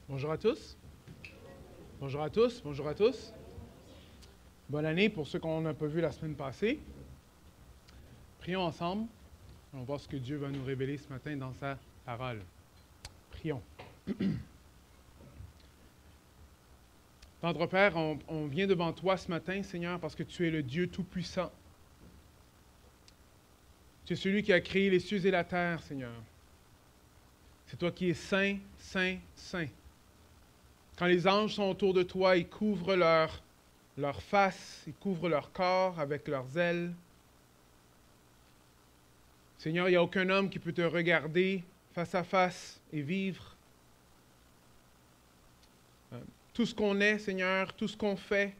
Bonjour à tous. Bonjour à tous. Bonjour à tous. Bonne année pour ceux qu'on n'a pas vu la semaine passée. Prions ensemble. On va voir ce que Dieu va nous révéler ce matin dans sa parole. Prions. Tendre Père, on vient devant toi ce matin, Seigneur, parce que tu es le Dieu Tout-Puissant. Tu es celui qui a créé les cieux et la terre, Seigneur. C'est toi qui es saint, saint, saint. Quand les anges sont autour de toi, ils couvrent leur face, ils couvrent leur corps avec leurs ailes. Seigneur, il n'y a aucun homme qui peut te regarder face à face et vivre. Tout ce qu'on est, Seigneur, tout ce qu'on fait,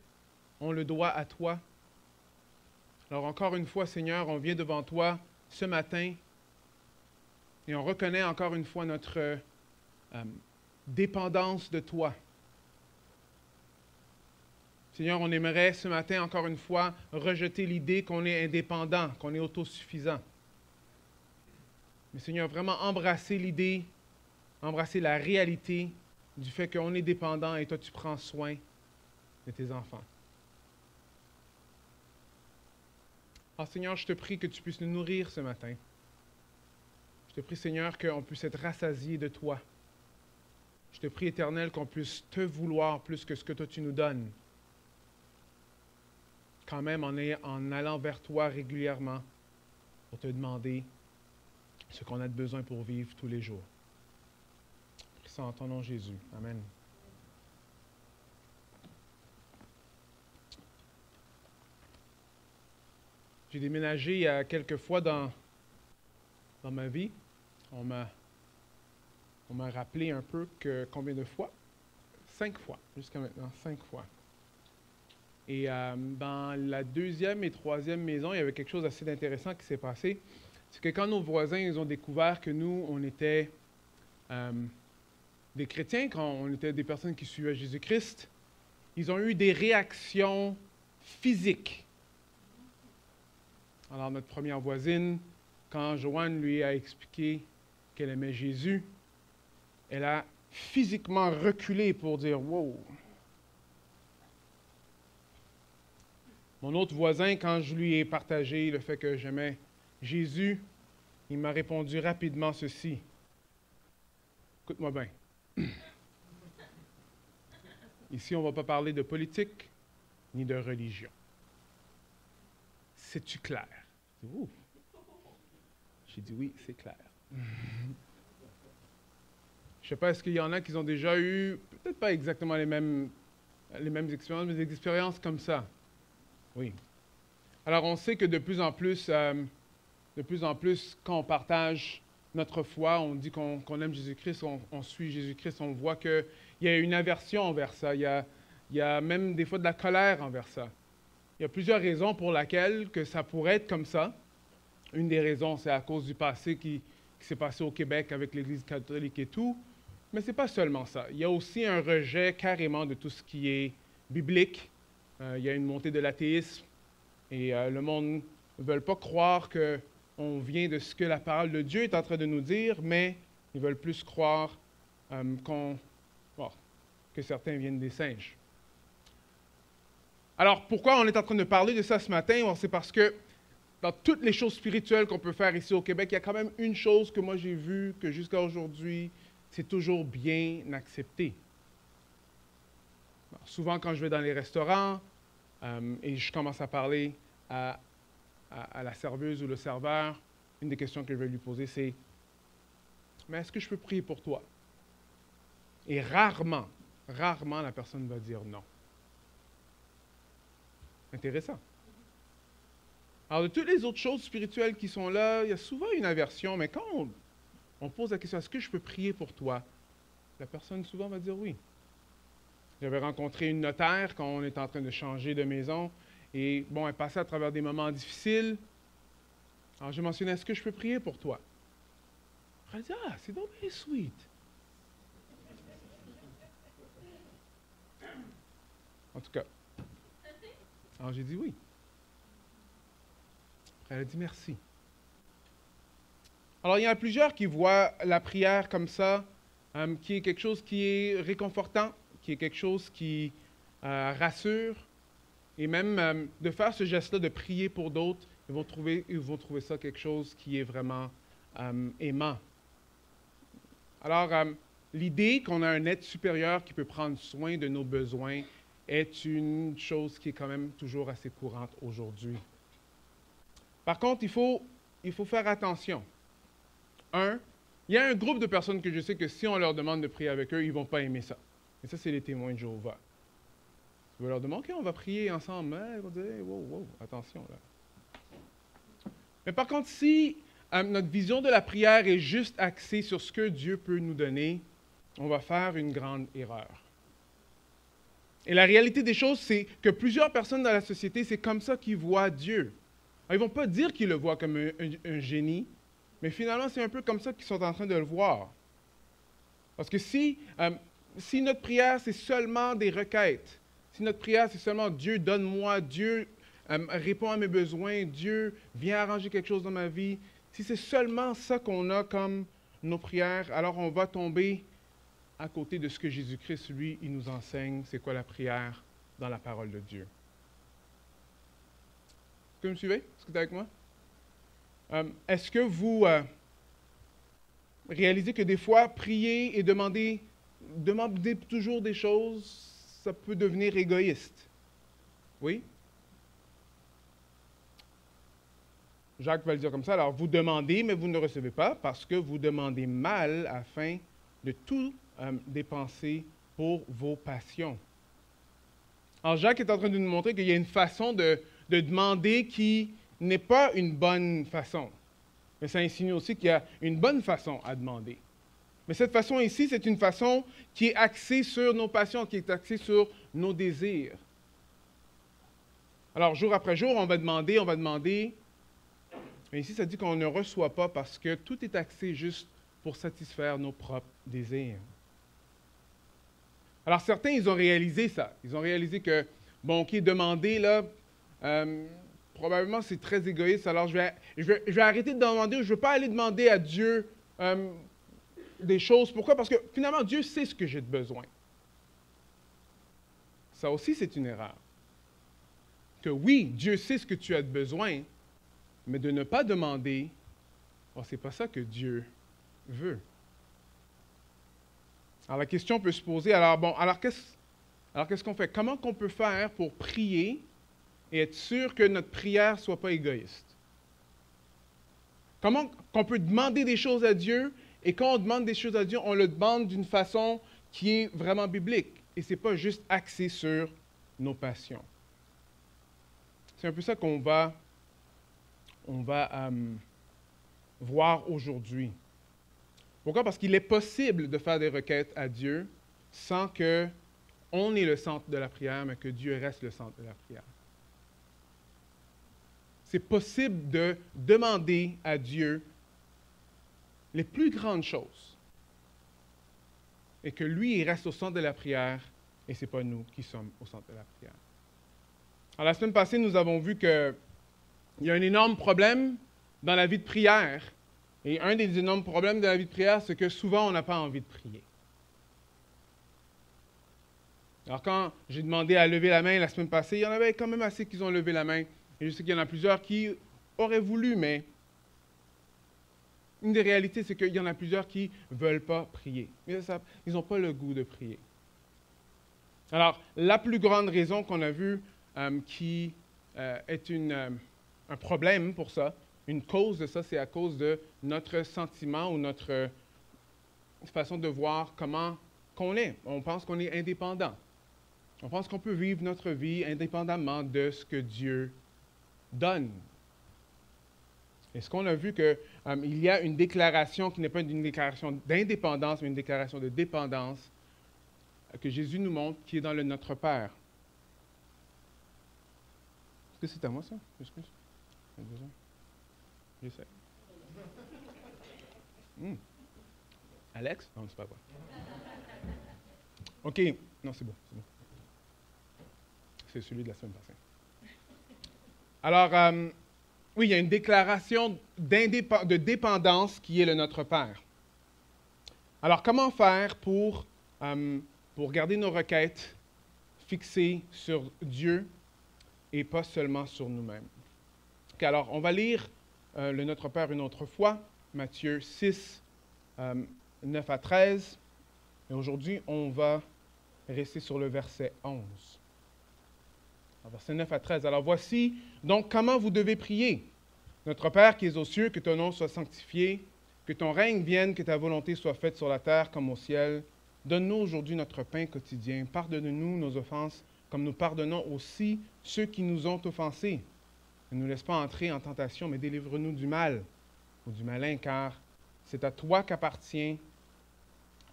on le doit à toi. Alors encore une fois, Seigneur, on vient devant toi ce matin et on reconnaît encore une fois notre dépendance de toi. Seigneur, on aimerait ce matin, encore une fois, rejeter l'idée qu'on est indépendant, qu'on est autosuffisant. Mais Seigneur, vraiment embrasser l'idée, embrasser la réalité du fait qu'on est dépendant et toi, tu prends soin de tes enfants. Alors Seigneur, je te prie que tu puisses nous nourrir ce matin. Je te prie, Seigneur, qu'on puisse être rassasié de toi. Je te prie, Éternel, qu'on puisse te vouloir plus que ce que toi tu nous donnes. Quand même en allant vers toi régulièrement pour te demander ce qu'on a de besoin pour vivre tous les jours. Prie ça en ton nom, Jésus. Amen. J'ai déménagé il y a quelques fois dans ma vie. On m'a rappelé un peu que combien de fois? 5 fois, jusqu'à maintenant, 5 fois. Et dans la deuxième et troisième maison, il y avait quelque chose d'assez intéressant qui s'est passé. C'est que quand nos voisins ils ont découvert que nous, on était des chrétiens, quand on était des personnes qui suivaient Jésus-Christ, ils ont eu des réactions physiques. Alors notre première voisine, quand Joanne lui a expliqué qu'elle aimait Jésus, elle a physiquement reculé pour dire « Wow! » Mon autre voisin, quand je lui ai partagé le fait que j'aimais Jésus, il m'a répondu rapidement ceci. Écoute-moi bien. Ici, on ne va pas parler de politique ni de religion. C'est-tu clair? Ouh. J'ai dit oui, c'est clair. Je ne sais pas, est-ce qu'il y en a qui ont déjà eu, peut-être pas exactement les mêmes expériences, mais des expériences comme ça? Oui. Alors, on sait que de plus en plus, quand on partage notre foi, on dit qu'on aime Jésus-Christ, on suit Jésus-Christ, on voit qu'il y a une aversion envers ça. Il y a même des fois de la colère envers ça. Il y a plusieurs raisons pour lesquelles que ça pourrait être comme ça. Une des raisons, c'est à cause du passé qui s'est passé au Québec avec l'Église catholique et tout. Mais ce n'est pas seulement ça. Il y a aussi un rejet carrément de tout ce qui est biblique. Il y a une montée de l'athéisme et le monde ne veut pas croire qu'on vient de ce que la parole de Dieu est en train de nous dire, mais ils veulent plus croire que certains viennent des singes. Alors, pourquoi on est en train de parler de ça ce matin? C'est parce que dans toutes les choses spirituelles qu'on peut faire ici au Québec, il y a quand même une chose que moi j'ai vue, que jusqu'à aujourd'hui, c'est toujours bien accepté. Alors, souvent, quand je vais dans les restaurants et je commence à parler à la serveuse ou le serveur, une des questions que je vais lui poser, c'est « Mais est-ce que je peux prier pour toi? » Et rarement, la personne va dire non. Intéressant. Alors, de toutes les autres choses spirituelles qui sont là, il y a souvent une aversion, mais quand on pose la question « Est-ce que je peux prier pour toi? » La personne souvent va dire oui. J'avais rencontré une notaire quand on était en train de changer de maison. Et bon, elle passait à travers des moments difficiles. Alors, je mentionnais, est-ce que je peux prier pour toi? Elle dit, ah, c'est donc bien sweet. En tout cas. Alors, j'ai dit oui. Après, elle a dit merci. Alors, il y en a plusieurs qui voient la prière comme ça, qui est quelque chose qui est réconfortant, qui est quelque chose qui rassure, et même de faire ce geste-là, de prier pour d'autres, ils vont trouver ça quelque chose qui est vraiment aimant. Alors, l'idée qu'on a un être supérieur qui peut prendre soin de nos besoins est une chose qui est quand même toujours assez courante aujourd'hui. Par contre, il faut faire attention. Il y a un groupe de personnes que je sais que si on leur demande de prier avec eux, ils ne vont pas aimer ça. Et ça, c'est les témoins de Jéhovah. Tu vas leur demander, OK, on va prier ensemble. Mais ils vont dire, hey, wow, attention là. Mais par contre, si notre vision de la prière est juste axée sur ce que Dieu peut nous donner, on va faire une grande erreur. Et la réalité des choses, c'est que plusieurs personnes dans la société, c'est comme ça qu'ils voient Dieu. Alors, ils ne vont pas dire qu'ils le voient comme un génie, mais finalement, c'est un peu comme ça qu'ils sont en train de le voir. Parce que si notre prière, c'est seulement des requêtes, si notre prière, c'est seulement Dieu, donne-moi, Dieu répond à mes besoins, Dieu vient arranger quelque chose dans ma vie, si c'est seulement ça qu'on a comme nos prières, alors on va tomber à côté de ce que Jésus-Christ, lui, il nous enseigne, c'est quoi la prière dans la parole de Dieu. Est-ce que vous me suivez? Est-ce que vous êtes avec moi? Est-ce que vous réalisez que des fois, prier et demander toujours des choses, ça peut devenir égoïste? Oui? Jacques va le dire comme ça. Alors, vous demandez, mais vous ne recevez pas parce que vous demandez mal afin de tout dépenser pour vos passions. Alors, Jacques est en train de nous montrer qu'il y a une façon de demander qui n'est pas une bonne façon. Mais ça insinue aussi qu'il y a une bonne façon à demander. Mais cette façon ici, c'est une façon qui est axée sur nos passions, qui est axée sur nos désirs. Alors, jour après jour, on va demander. Mais ici, ça dit qu'on ne reçoit pas parce que tout est axé juste pour satisfaire nos propres désirs. Alors, certains, ils ont réalisé ça. Ils ont réalisé que, bon, OK, demander, là, probablement, c'est très égoïste. Alors, je vais arrêter de demander, ou je ne veux pas aller demander à Dieu des choses. Pourquoi? Parce que, finalement, Dieu sait ce que j'ai de besoin. Ça aussi, c'est une erreur. Que oui, Dieu sait ce que tu as de besoin, mais de ne pas demander, oh, ce n'est pas ça que Dieu veut. Alors, la question peut se poser, alors qu'est-ce qu'on fait? Comment qu'on peut faire pour prier et être sûr que notre prière ne soit pas égoïste? Comment qu'on peut demander des choses à Dieu, et quand on demande des choses à Dieu, on le demande d'une façon qui est vraiment biblique, et ce n'est pas juste axé sur nos passions. C'est un peu ça qu'on va voir aujourd'hui. Pourquoi? Parce qu'il est possible de faire des requêtes à Dieu sans qu'on ait le centre de la prière, mais que Dieu reste le centre de la prière. C'est possible de demander à Dieu les plus grandes choses et que lui, il reste au centre de la prière et ce n'est pas nous qui sommes au centre de la prière. Alors, la semaine passée, nous avons vu qu'il y a un énorme problème dans la vie de prière. Et un des énormes problèmes de la vie de prière, c'est que souvent, on n'a pas envie de prier. Alors, quand j'ai demandé à lever la main la semaine passée, il y en avait quand même assez qui ont levé la main. Et je sais qu'il y en a plusieurs qui auraient voulu, mais une des réalités, c'est qu'il y en a plusieurs qui ne veulent pas prier. Mais ça, ils n'ont pas le goût de prier. Alors, la plus grande raison qu'on a vue qui est un problème pour ça, une cause de ça, c'est à cause de notre sentiment ou notre façon de voir comment qu'on est. On pense qu'on est indépendant. On pense qu'on peut vivre notre vie indépendamment de ce que Dieu donne. Et ce qu'on a vu qu'il y a une déclaration qui n'est pas une déclaration d'indépendance, mais une déclaration de dépendance que Jésus nous montre, qui est dans le Notre Père. Est-ce que c'est à moi ça? Excuse. J'essaie. Alex? Non, c'est pas vrai. OK. Non, c'est bon. C'est celui de la semaine passée. Alors, oui, il y a une déclaration de dépendance qui est le Notre Père. Alors, comment faire pour garder nos requêtes fixées sur Dieu et pas seulement sur nous-mêmes? Okay, alors, on va lire le Notre Père une autre fois, Matthieu 6, 9 à 13. Et aujourd'hui, on va rester sur le verset 11. Alors, verset 9 à 13. Alors, voici donc comment vous devez prier. Notre Père qui es aux cieux, que ton nom soit sanctifié, que ton règne vienne, que ta volonté soit faite sur la terre comme au ciel. Donne-nous aujourd'hui notre pain quotidien. Pardonne-nous nos offenses, comme nous pardonnons aussi ceux qui nous ont offensés. Ne nous laisse pas entrer en tentation, mais délivre-nous du mal ou du malin, car c'est à toi qu'appartient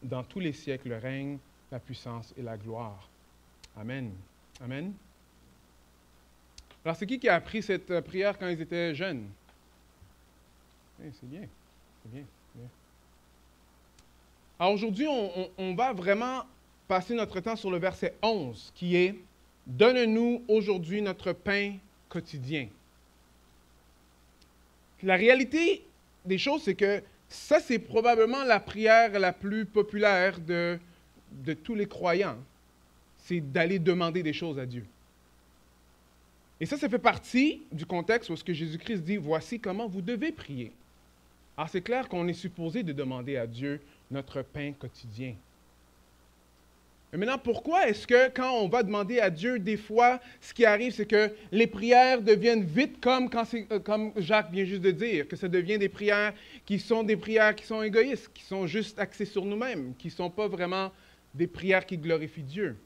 dans tous les siècles le règne, la puissance et la gloire. Amen. Amen. Alors, c'est qui a appris cette prière quand ils étaient jeunes? Oui, c'est bien. C'est bien. Alors, aujourd'hui, on va vraiment passer notre temps sur le verset 11, qui est « Donne-nous aujourd'hui notre pain quotidien ». La réalité des choses, c'est que ça, c'est probablement la prière la plus populaire de tous les croyants. C'est d'aller demander des choses à Dieu. Et ça fait partie du contexte où ce que Jésus-Christ dit, voici comment vous devez prier. Alors, c'est clair qu'on est supposé de demander à Dieu notre pain quotidien. Mais maintenant, pourquoi est-ce que quand on va demander à Dieu, des fois, ce qui arrive, c'est que les prières deviennent vite comme Jacques vient juste de dire, que ça devient des prières qui sont égoïstes, qui sont juste axées sur nous-mêmes, qui ne sont pas vraiment des prières qui glorifient Dieu.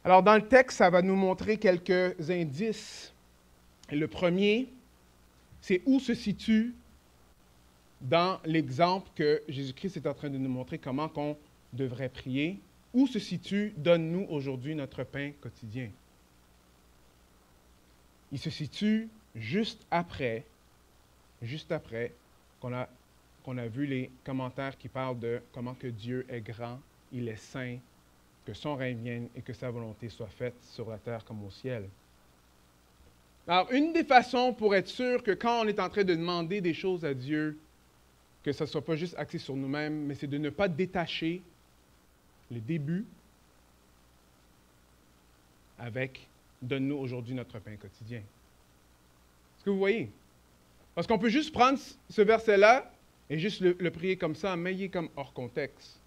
Alors, dans le texte, ça va nous montrer quelques indices. Et le premier, c'est où se situe dans l'exemple que Jésus-Christ est en train de nous montrer comment qu'on devrait prier. Où se situe « Donne-nous aujourd'hui notre pain quotidien ». Il se situe juste après qu'on a vu les commentaires qui parlent de comment que Dieu est grand, il est saint, que son règne vienne et que sa volonté soit faite sur la terre comme au ciel. Alors, une des façons pour être sûr que quand on est en train de demander des choses à Dieu, que ça ne soit pas juste axé sur nous-mêmes, mais c'est de ne pas détacher le début avec « Donne-nous aujourd'hui notre pain quotidien ». Est-ce que vous voyez? Parce qu'on peut juste prendre ce verset-là et juste le prier comme ça, mais il est comme hors contexte.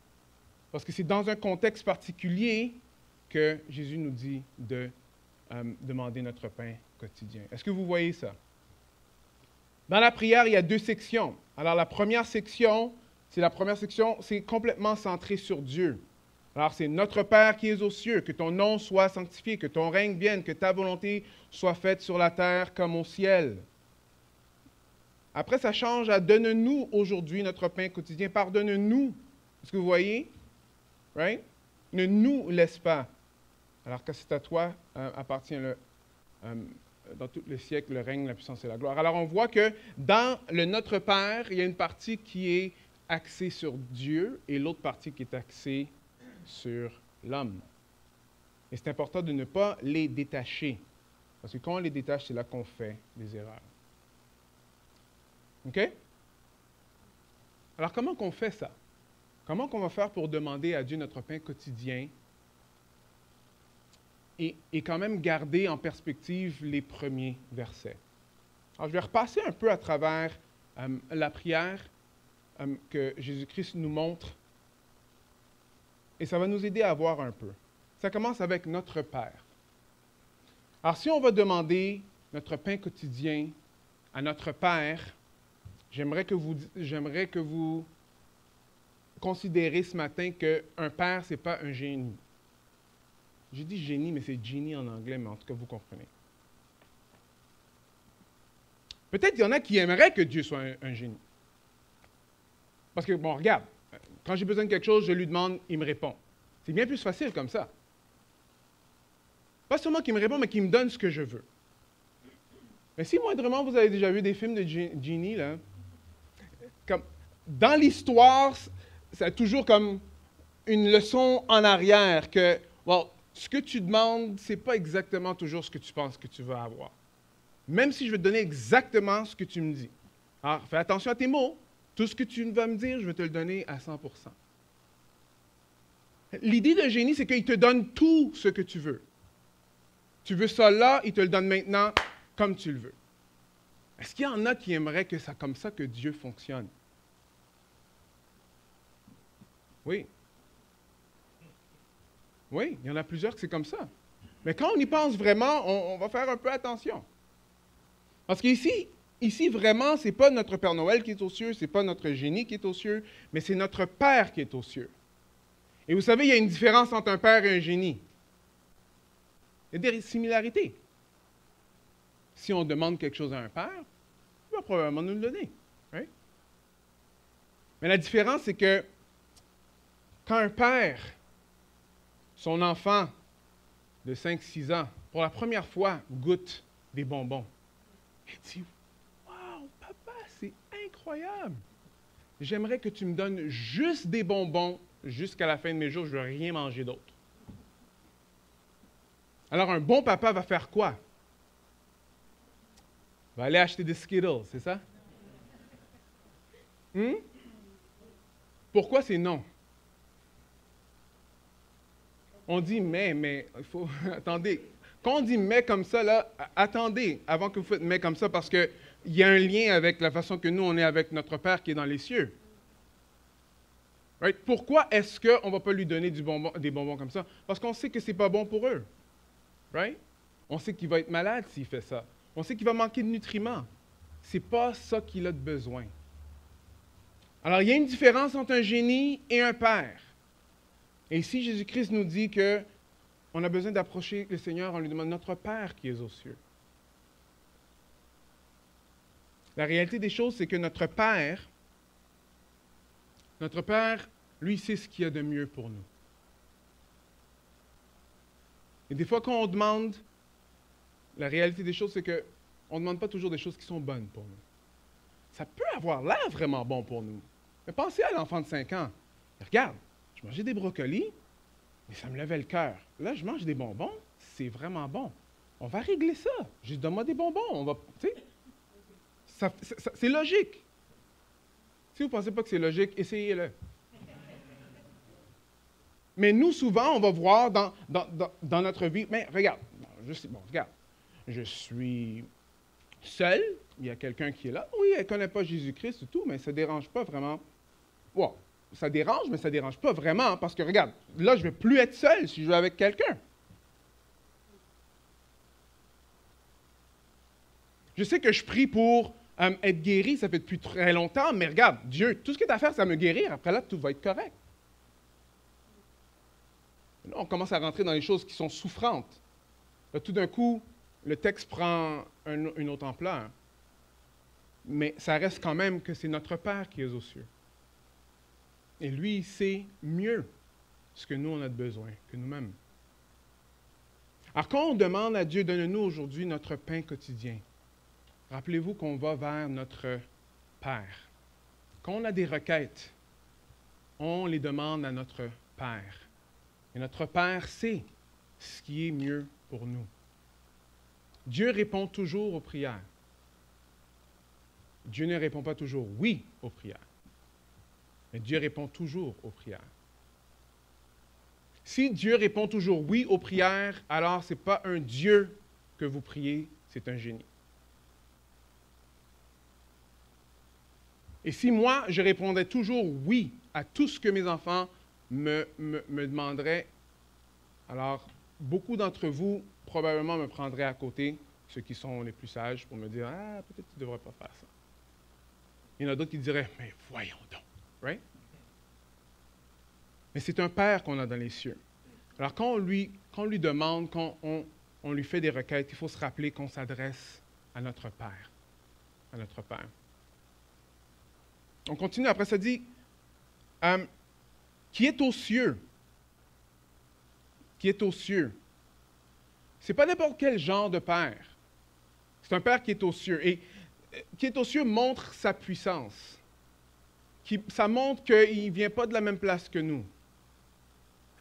Parce que c'est dans un contexte particulier que Jésus nous dit de demander notre pain quotidien. Est-ce que vous voyez ça? Dans la prière, il y a deux sections. Alors, la première section, c'est complètement centré sur Dieu. Alors, c'est « Notre Père qui es aux cieux, que ton nom soit sanctifié, que ton règne vienne, que ta volonté soit faite sur la terre comme au ciel. » Après, ça change à « Donne-nous aujourd'hui notre pain quotidien, pardonne-nous. » Est-ce que vous voyez? Right? Ne nous laisse pas. Alors que c'est à toi appartient dans tous les siècles le règne, la puissance et la gloire. Alors on voit que dans le Notre Père, il y a une partie qui est axée sur Dieu et l'autre partie qui est axée sur l'homme. Et c'est important de ne pas les détacher. Parce que quand on les détache, c'est là qu'on fait des erreurs. OK? Alors comment qu'on fait ça? Comment qu'on va faire pour demander à Dieu notre pain quotidien et quand même garder en perspective les premiers versets? Alors, je vais repasser un peu à travers la prière que Jésus-Christ nous montre et ça va nous aider à voir un peu. Ça commence avec notre Père. Alors, si on va demander notre pain quotidien à notre Père, j'aimerais que vous considérez ce matin qu'un père, ce n'est pas un génie. J'ai dit génie, mais c'est genie en anglais, mais en tout cas, vous comprenez. Peut-être qu'il y en a qui aimeraient que Dieu soit un génie. Parce que, bon, regarde, quand j'ai besoin de quelque chose, je lui demande, il me répond. C'est bien plus facile comme ça. Pas seulement qu'il me répond, mais qu'il me donne ce que je veux. Mais si moindrement, vous avez déjà vu des films de génie, là, comme, dans l'histoire, c'est toujours comme une leçon en arrière que, bon, ce que tu demandes, ce n'est pas exactement toujours ce que tu penses que tu vas avoir. Même si je vais te donner exactement ce que tu me dis. Alors, fais attention à tes mots, Tout ce que tu vas me dire, je vais te le donner à 100%. L'idée de génie, c'est qu'il te donne tout ce que tu veux. Tu veux ça là, il te le donne maintenant comme tu le veux. Est-ce qu'il y en a qui aimeraient que c'est comme ça que Dieu fonctionne? Oui. Oui, il y en a plusieurs que c'est comme ça. Mais quand on y pense vraiment, on va faire un peu attention. Parce qu'ici, vraiment, ce n'est pas notre Père Noël qui est aux cieux, ce n'est pas notre génie qui est aux cieux, mais c'est notre Père qui est aux cieux. Et vous savez, il y a une différence entre un père et un génie. Il y a des similarités. Si on demande quelque chose à un père, il va probablement nous le donner. Right? Mais la différence, c'est que quand un père, son enfant de 5-6 ans, pour la première fois, goûte des bonbons, il dit « Wow, papa, c'est incroyable! J'aimerais que tu me donnes juste des bonbons jusqu'à la fin de mes jours, je ne veux rien manger d'autre. » Alors, un bon papa va faire quoi? Il va aller acheter des Skittles, c'est ça? Pourquoi c'est non? On dit mais, il faut... Attendez. Quand on dit mais comme ça, là, attendez avant que vous faites mais comme ça, parce qu'il y a un lien avec la façon que nous, on est avec notre Père qui est dans les cieux. Right? Pourquoi est-ce qu'on ne va pas lui donner des bonbons comme ça? Parce qu'on sait que ce n'est pas bon pour eux. Right? On sait qu'il va être malade s'il fait ça. On sait qu'il va manquer de nutriments. Ce n'est pas ça qu'il a de besoin. Alors, il y a une différence entre un génie et un père. Et ici, Jésus-Christ nous dit qu'on a besoin d'approcher le Seigneur en lui demandant notre Père qui est aux cieux. La réalité des choses, c'est que notre Père, lui, sait ce qu'il y a de mieux pour nous. Et des fois, quand on demande, la réalité des choses, c'est qu'on ne demande pas toujours des choses qui sont bonnes pour nous. Ça peut avoir l'air vraiment bon pour nous. Mais pensez à l'enfant de 5 ans. Regarde, je mangeais des brocolis, mais ça me levait le cœur. Là, je mange des bonbons, c'est vraiment bon. On va régler ça. Juste donne-moi des bonbons. On va, tu sais, c'est logique. Si vous ne pensez pas que c'est logique, essayez-le. Mais nous, souvent, on va voir dans notre vie, mais regarde, regarde, je suis seul, il y a quelqu'un qui est là. Oui, elle ne connaît pas Jésus-Christ et tout, mais ça ne dérange pas vraiment. Wow, ça dérange, mais ça ne dérange pas vraiment, parce que regarde, là, je ne vais plus être seul si je vais avec quelqu'un. Je sais que je prie pour être guéri, ça fait depuis très longtemps, mais regarde, Dieu, tout ce que tu as à faire, c'est à me guérir. Après là, tout va être correct. Là, on commence à rentrer dans les choses qui sont souffrantes. Là, tout d'un coup, le texte prend une autre ampleur. Mais ça reste quand même que c'est notre Père qui est aux cieux. Et lui, il sait mieux ce que nous, on a de besoin que nous-mêmes. Alors, quand on demande à Dieu, donne-nous aujourd'hui notre pain quotidien, rappelez-vous qu'on va vers notre Père. Quand on a des requêtes, on les demande à notre Père. Et notre Père sait ce qui est mieux pour nous. Dieu répond toujours aux prières. Dieu ne répond pas toujours oui aux prières. Mais Dieu répond toujours aux prières. Si Dieu répond toujours oui aux prières, alors ce n'est pas un Dieu que vous priez, c'est un génie. Et si moi, je répondais toujours oui à tout ce que mes enfants me demanderaient, alors beaucoup d'entre vous probablement me prendraient à côté, ceux qui sont les plus sages, pour me dire « Ah, peut-être que tu ne devrais pas faire ça. » Il y en a d'autres qui diraient « Mais voyons donc. » Right? Mais c'est un Père qu'on a dans les cieux. Alors quand on lui demande, quand on lui fait des requêtes, il faut se rappeler qu'on s'adresse à notre Père. À notre Père. On continue, après ça dit, qui est aux cieux. Qui est aux cieux. Ce n'est pas n'importe quel genre de Père. C'est un Père qui est aux cieux. Et qui est aux cieux montre sa puissance. Ça montre qu'il ne vient pas de la même place que nous.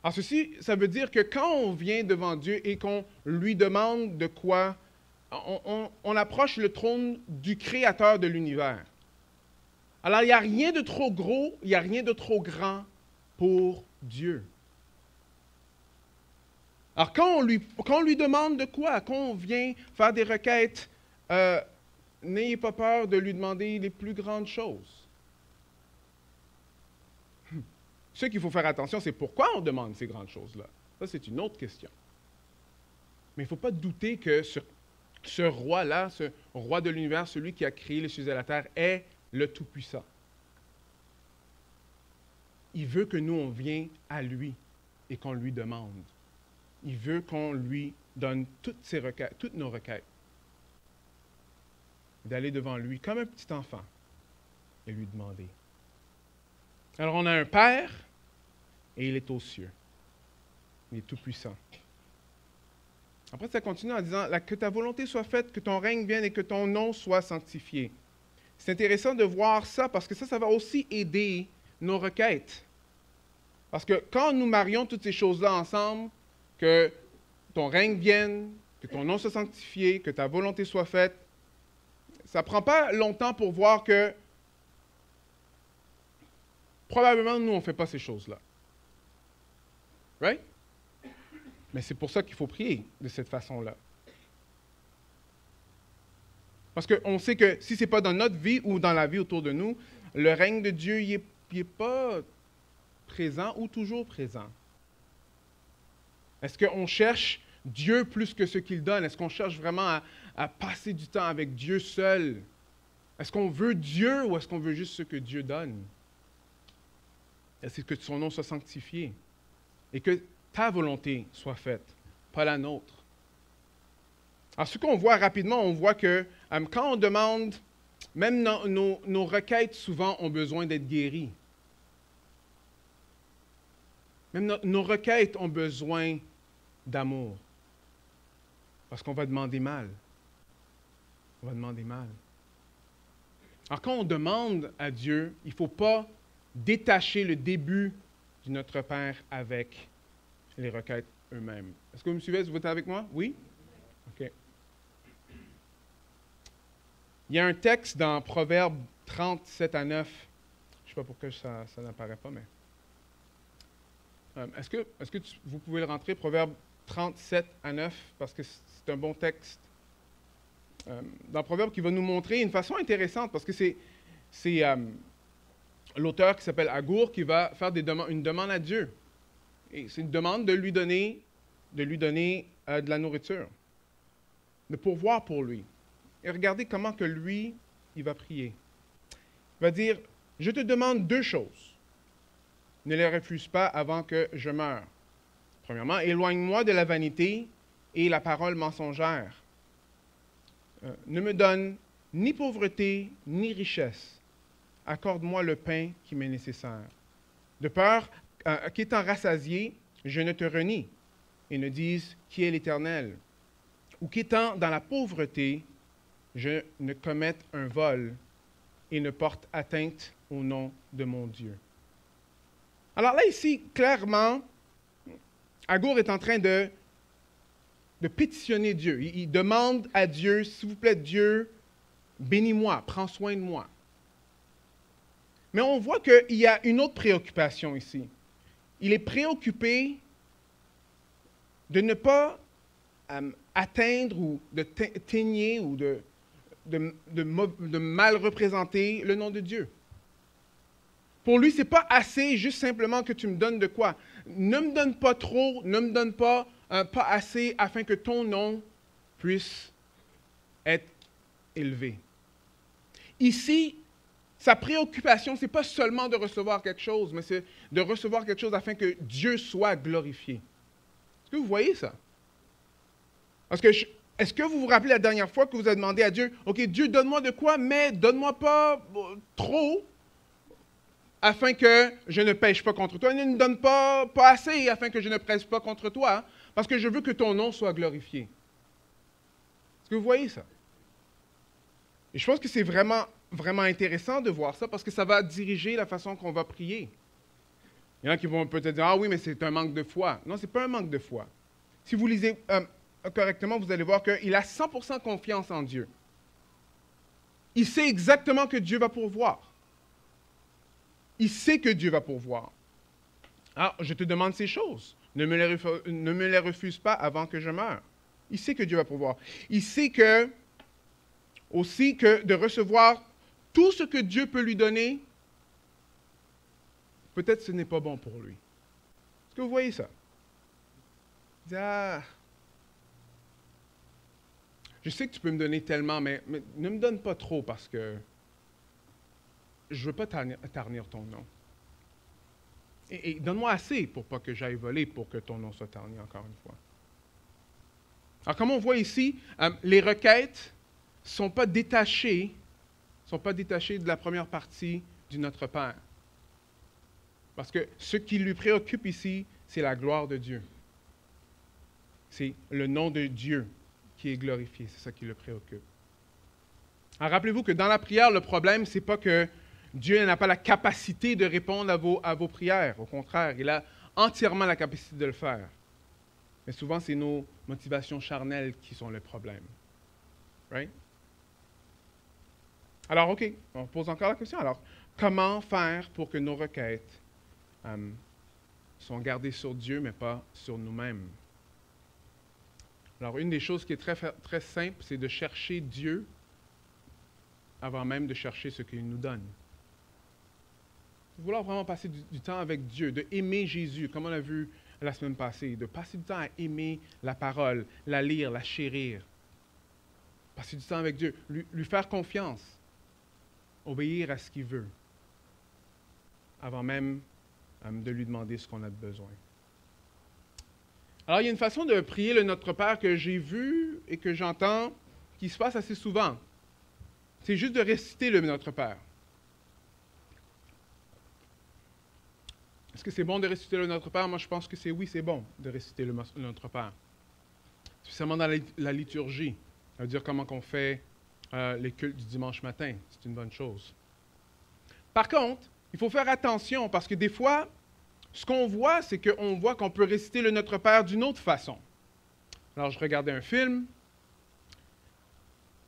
Alors ceci, ça veut dire que quand on vient devant Dieu et qu'on lui demande de quoi, on approche le trône du Créateur de l'univers. Alors, il n'y a rien de trop gros, il n'y a rien de trop grand pour Dieu. Alors, quand on lui demande de quoi, quand on vient faire des requêtes, n'ayez pas peur de lui demander les plus grandes choses. Ce qu'il faut faire attention, c'est pourquoi on demande ces grandes choses-là. Ça, c'est une autre question. Mais il ne faut pas douter que ce roi-là, ce roi de l'univers, celui qui a créé les cieux et la terre, est le Tout-Puissant. Il veut que nous, on vienne à lui et qu'on lui demande. Il veut qu'on lui donne toutes nos requêtes. D'aller devant lui comme un petit enfant et lui demander. Alors, on a un Père et il est aux cieux. Il est tout-puissant. Après, ça continue en disant « Que ta volonté soit faite, que ton règne vienne et que ton nom soit sanctifié. » C'est intéressant de voir ça parce que ça va aussi aider nos requêtes. Parce que quand nous marions toutes ces choses-là ensemble, que ton règne vienne, que ton nom soit sanctifié, que ta volonté soit faite, ça ne prend pas longtemps pour voir que probablement nous, on ne fait pas ces choses-là. Right? Mais c'est pour ça qu'il faut prier de cette façon-là. Parce qu'on sait que si ce n'est pas dans notre vie ou dans la vie autour de nous, le règne de Dieu, il n'est pas présent ou toujours présent. Est-ce qu'on cherche Dieu plus que ce qu'il donne? Est-ce qu'on cherche vraiment à passer du temps avec Dieu seul? Est-ce qu'on veut Dieu ou est-ce qu'on veut juste ce que Dieu donne? Est-ce que son nom soit sanctifié? Et que ta volonté soit faite, pas la nôtre. Alors, ce qu'on voit rapidement, on voit que quand on demande, même nos requêtes, souvent, ont besoin d'être guéries. Même nos requêtes ont besoin d'amour. Parce qu'on va demander mal. On va demander mal. Alors, quand on demande à Dieu, il ne faut pas détacher le début de notre Père avec les requêtes eux-mêmes. Est-ce que vous me suivez? Vous êtes avec moi? Oui? OK. Il y a un texte dans Proverbes 37 à 9. Je ne sais pas pourquoi ça n'apparaît pas, mais... Est-ce que vous pouvez le rentrer, Proverbe 37 à 9, parce que c'est un bon texte. Dans Proverbe qui va nous montrer une façon intéressante, parce que c'est l'auteur qui s'appelle Agour qui va faire une demande à Dieu. Et c'est une demande de lui donner de la nourriture, de pourvoir pour lui. Et regardez comment que lui, il va prier. Il va dire, « Je te demande 2 choses. Ne les refuse pas avant que je meure. Premièrement, éloigne-moi de la vanité et la parole mensongère. Ne me donne ni pauvreté ni richesse. Accorde-moi le pain qui m'est nécessaire. De peur qu'étant rassasié, je ne te renie et ne dise qui est l'Éternel. Ou qu'étant dans la pauvreté, je ne commette un vol et ne porte atteinte au nom de mon Dieu. » Alors là, ici, clairement, Agour est en train de pétitionner Dieu. Il demande à Dieu, s'il vous plaît, Dieu, bénis-moi, prends soin de moi. Mais on voit qu'il y a une autre préoccupation ici. Il est préoccupé de ne pas atteindre ou de teigner ou de mal représenter le nom de Dieu. Pour lui, ce n'est pas assez juste simplement que tu me donnes de quoi. Ne me donne pas trop, ne me donne pas assez afin que ton nom puisse être élevé. Ici, sa préoccupation, ce n'est pas seulement de recevoir quelque chose, mais c'est de recevoir quelque chose afin que Dieu soit glorifié. Est-ce que vous voyez ça? Parce que est-ce que vous vous rappelez la dernière fois que vous avez demandé à Dieu, « OK, Dieu, donne-moi de quoi, mais donne-moi pas trop, afin que je ne pêche pas contre toi. Ne me donne pas assez afin que je ne prêche pas contre toi, hein, parce que je veux que ton nom soit glorifié. » Est-ce que vous voyez ça? Et je pense que c'est vraiment, vraiment intéressant de voir ça, parce que ça va diriger la façon qu'on va prier. Il y en a qui vont peut-être dire, « Ah oui, mais c'est un manque de foi. » Non, ce n'est pas un manque de foi. Si vous lisez correctement, vous allez voir qu'il a 100% confiance en Dieu. Il sait exactement que Dieu va pourvoir. Il sait que Dieu va pourvoir. Alors, je te demande ces choses. Ne me les refuse pas avant que je meure. Il sait que Dieu va pourvoir. Il sait aussi que de recevoir tout ce que Dieu peut lui donner, peut-être ce n'est pas bon pour lui. Est-ce que vous voyez ça? Il dit, ah, je sais que tu peux me donner tellement, mais ne me donne pas trop parce que je ne veux pas tarnir ton nom. Et donne-moi assez pour pas que j'aille voler pour que ton nom soit terni encore une fois. Alors, comme on voit ici, les requêtes ne sont pas détachées de la première partie du Notre Père. Parce que ce qui lui préoccupe ici, c'est la gloire de Dieu. C'est le nom de Dieu qui est glorifié. C'est ça qui le préoccupe. Alors, rappelez-vous que dans la prière, le problème, ce n'est pas que Dieu n'a pas la capacité de répondre à vos prières. Au contraire, il a entièrement la capacité de le faire. Mais souvent, c'est nos motivations charnelles qui sont le problème. Right? Alors, OK, on pose encore la question. Alors, comment faire pour que nos requêtes sont gardées sur Dieu, mais pas sur nous-mêmes? Alors, une des choses qui est très, très simple, c'est de chercher Dieu avant même de chercher ce qu'il nous donne. Vouloir vraiment passer du temps avec Dieu, de aimer Jésus, comme on a vu la semaine passée, de passer du temps à aimer la parole, la lire, la chérir. Passer du temps avec Dieu, lui faire confiance, obéir à ce qu'il veut, avant même de lui demander ce qu'on a besoin. Alors, il y a une façon de prier le Notre Père que j'ai vu et que j'entends qui se passe assez souvent. C'est juste de réciter le Notre Père. Est-ce que c'est bon de réciter le Notre Père? Moi, je pense que oui, c'est bon de réciter le Notre Père. Spécialement dans la liturgie. Ça veut dire comment on fait les cultes du dimanche matin. C'est une bonne chose. Par contre, il faut faire attention parce que des fois, ce qu'on voit, c'est qu'on voit qu'on peut réciter le Notre Père d'une autre façon. Alors, je regardais un film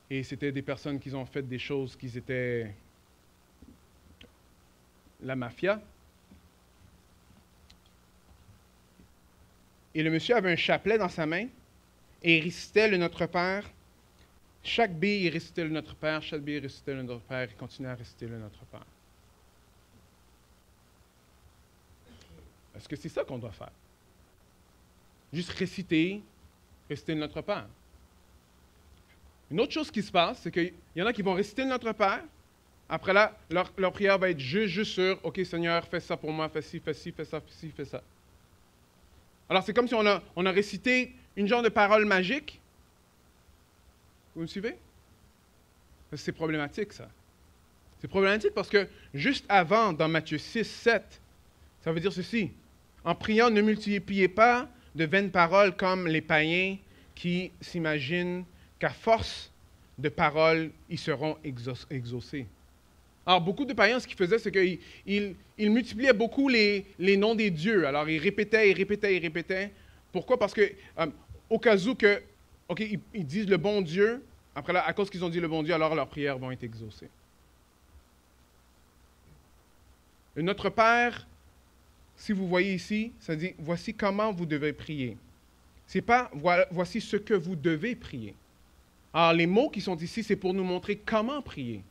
et c'était des personnes qui ont fait des choses qui étaient la mafia. Et le monsieur avait un chapelet dans sa main et il récitait le Notre Père. Chaque bille, il récitait le Notre Père. Chaque bille, il récitait le Notre Père. Il continuait à réciter le Notre Père. Est-ce que c'est ça qu'on doit faire? Juste réciter le Notre Père. Une autre chose qui se passe, c'est qu'il y en a qui vont réciter le Notre Père. Après là, leur prière va être juste sur « OK, Seigneur, fais ça pour moi, fais ci, fais ci, fais ça, fais ci, fais ça. » Alors, c'est comme si on a récité une genre de parole magique. Vous me suivez? C'est problématique, ça. C'est problématique parce que juste avant, dans Matthieu 6, 7, ça veut dire ceci. En priant, ne multipliez pas de vaines paroles comme les païens qui s'imaginent qu'à force de paroles, ils seront exaucés. Alors, beaucoup de païens, ce qu'ils faisaient, c'est qu'ils multipliaient beaucoup les noms des dieux. Alors, ils répétaient. Pourquoi? Parce que, au cas où que, OK, ils disent le bon Dieu, après là, à cause qu'ils ont dit le bon Dieu, alors leurs prières vont être exaucées. Et Notre Père, si vous voyez ici, ça dit, voici comment vous devez prier. Ce n'est pas, voici ce que vous devez prier. Alors, les mots qui sont ici, c'est pour nous montrer comment prier.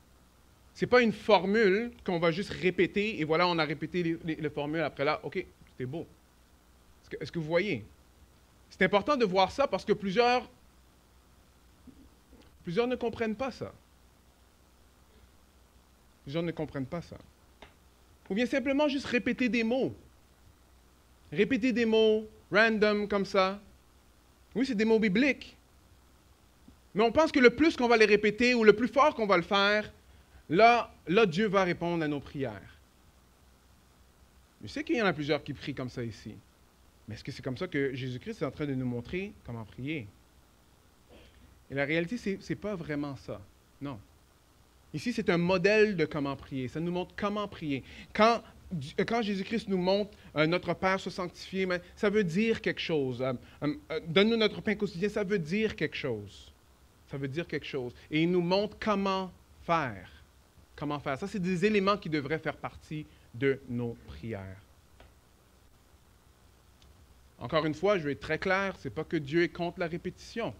Ce n'est pas une formule qu'on va juste répéter, et voilà, on a répété les formules. Après là, OK, c'était beau. Est-ce que vous voyez? C'est important de voir ça parce que plusieurs ne comprennent pas ça. Plusieurs ne comprennent pas ça. Ou bien simplement juste répéter des mots. Répéter des mots random comme ça. Oui, c'est des mots bibliques. Mais on pense que le plus qu'on va les répéter ou le plus fort qu'on va le faire, là, Dieu va répondre à nos prières. Je sais qu'il y en a plusieurs qui prient comme ça ici. Mais est-ce que c'est comme ça que Jésus-Christ est en train de nous montrer comment prier? Et la réalité, ce n'est pas vraiment ça. Non. Ici, c'est un modèle de comment prier. Ça nous montre comment prier. Quand Jésus-Christ nous montre notre Père soit sanctifié, ça veut dire quelque chose. Donne-nous notre pain quotidien, ça veut dire quelque chose. Ça veut dire quelque chose. Et il nous montre comment faire. Comment faire. Ça, c'est des éléments qui devraient faire partie de nos prières. Encore une fois, je vais être très clair, ce n'est pas que Dieu est contre la répétition.